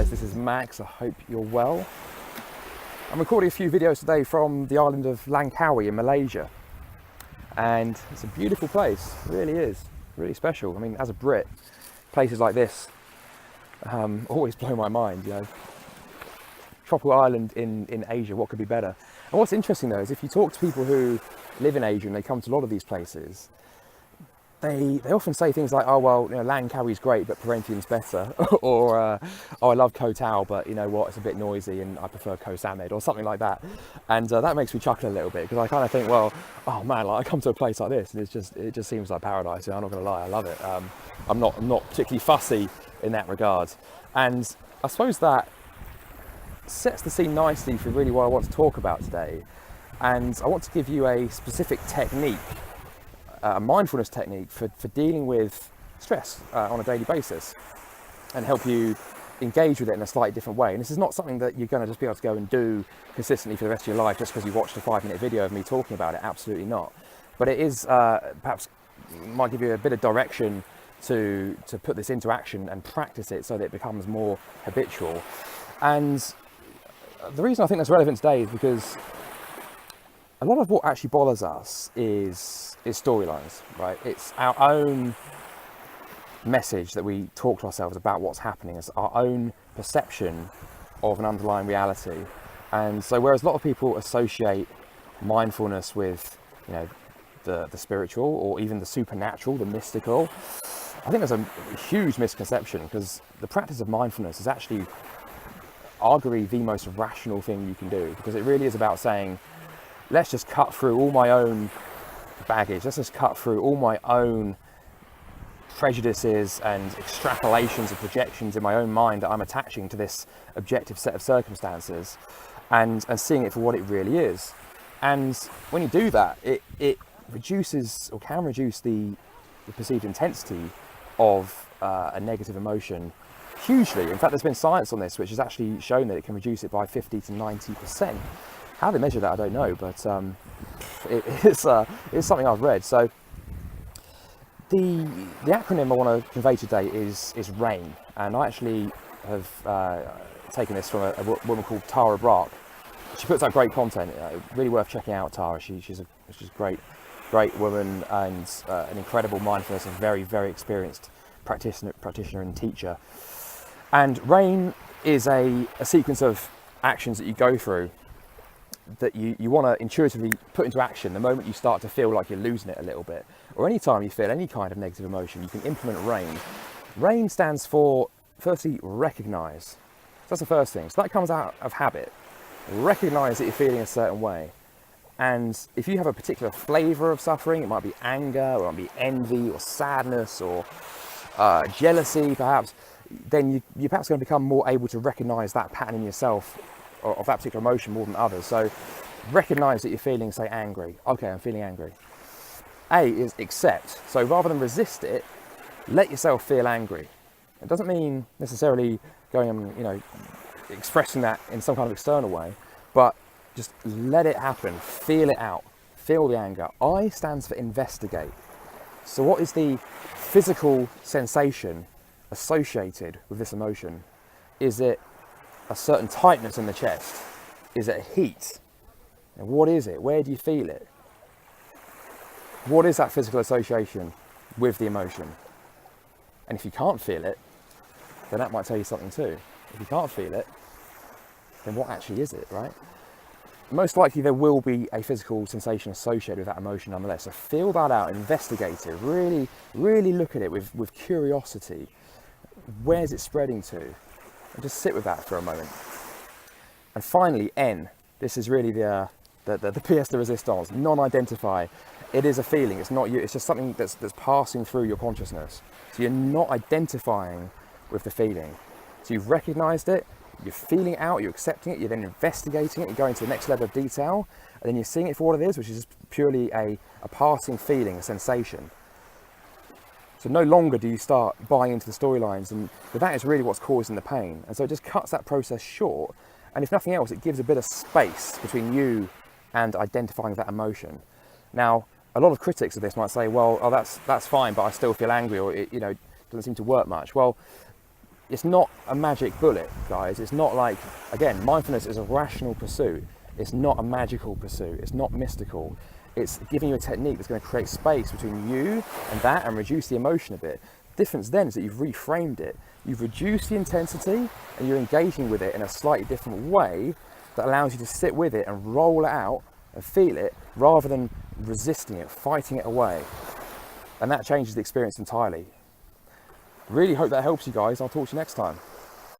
guys, this is Max. I hope you're well. I'm recording a few videos today from the island of Langkawi in Malaysia, and it's a beautiful place. It really is, really special. I mean, as a Brit, places like this always blow my mind, you know. Tropical island in Asia, what could be better? And what's interesting though is if you talk to people who live in Asia and they come to a lot of these places, they often say things like, oh well, you know, Langkawi's great but Perhentian's better, or oh, I love Koh Tao but you know what, it's a bit noisy and I prefer Koh Samet, or something like that. And that makes me chuckle a little bit, because I kind of think, well, oh man, like I come to a place like this and it just seems like paradise. I'm not gonna lie, I love it. I'm not particularly fussy in that regard, and I suppose that sets the scene nicely for really what I want to talk about today. And I want to give you a specific technique, a mindfulness technique for dealing with stress on a daily basis, and help you engage with it in a slightly different way. And this is not something that you're going to just be able to go and do consistently for the rest of your life just because you watched a 5-minute video of me talking about it. Absolutely not. But it is perhaps might give you a bit of direction to put this into action and practice it so that it becomes more habitual. And the reason I think that's relevant today is because a lot of what actually bothers us is storylines, right? It's our own message that we talk to ourselves about what's happening. It's our own perception of an underlying reality. And so whereas a lot of people associate mindfulness with, you know, the spiritual or even the supernatural, the mystical, I think there's a huge misconception, because the practice of mindfulness is actually arguably the most rational thing you can do, because it really is about saying, let's just cut through all my own baggage, let's just cut through all my own prejudices and extrapolations and projections in my own mind that I'm attaching to this objective set of circumstances, and seeing it for what it really is. And when you do that, it reduces, or can reduce, the perceived intensity of a negative emotion hugely. In fact, there's been science on this which has actually shown that it can reduce it by 50 to 90%. How they measure that, I don't know, but it's something I've read. So the acronym I want to convey today is RAIN, and I actually have taken this from a woman called Tara Brach. She puts out great content, really worth checking out. Tara, she's a great woman, and an incredible mindfulness and very, very experienced practitioner and teacher. And RAIN is a sequence of actions that you go through that you want to intuitively put into action the moment you start to feel like you're losing it a little bit, or anytime you feel any kind of negative emotion. You can implement RAIN. RAIN stands for, firstly, recognize. So that's the first thing. So that comes out of habit. Recognize that you're feeling a certain way. And if you have a particular flavor of suffering, it might be anger, or it might be envy, or sadness, or jealousy perhaps, then you're perhaps going to become more able to recognize that pattern in yourself, or of that particular emotion, more than others. So recognize that you're feeling, say, angry. Okay, I'm feeling angry. A is accept. So rather than resist it, let yourself feel angry. It doesn't mean necessarily going and, you know, expressing that in some kind of external way, but just let it happen, feel it out, feel the anger. I stands for investigate. So what is the physical sensation associated with this emotion? Is it a certain tightness in the chest? Is it heat? And what is it? Where do you feel it? What is that physical association with the emotion? And if you can't feel it, then that might tell you something too. If you can't feel it, then what actually is it, right? Most likely there will be a physical sensation associated with that emotion nonetheless. So feel that out, investigate it, really, really look at it with curiosity. Where's it spreading to? And just sit with that for a moment. And finally, N. This is really the pièce de résistance. Non-identify. It is a feeling. It's not you. It's just something that's passing through your consciousness. So you're not identifying with the feeling. So you've recognized it. You're feeling it out, you're accepting it, you're then investigating it, you're going to the next level of detail, and then you're seeing it for what it is, which is purely a passing feeling, a sensation. So no longer do you start buying into the storylines, but that is really what's causing the pain. And so it just cuts that process short, and if nothing else, it gives a bit of space between you and identifying that emotion. Now, a lot of critics of this might say, well, oh, that's fine, but I still feel angry, or it, you know, doesn't seem to work much. Well, it's not a magic bullet, guys. It's not like, again, mindfulness is a rational pursuit. It's not a magical pursuit. It's not mystical. It's giving you a technique that's going to create space between you and that and reduce the emotion a bit. The difference then is that you've reframed it. You've reduced the intensity and you're engaging with it in a slightly different way that allows you to sit with it and roll it out and feel it rather than resisting it, fighting it away. And that changes the experience entirely. Really hope that helps you guys. I'll talk to you next time.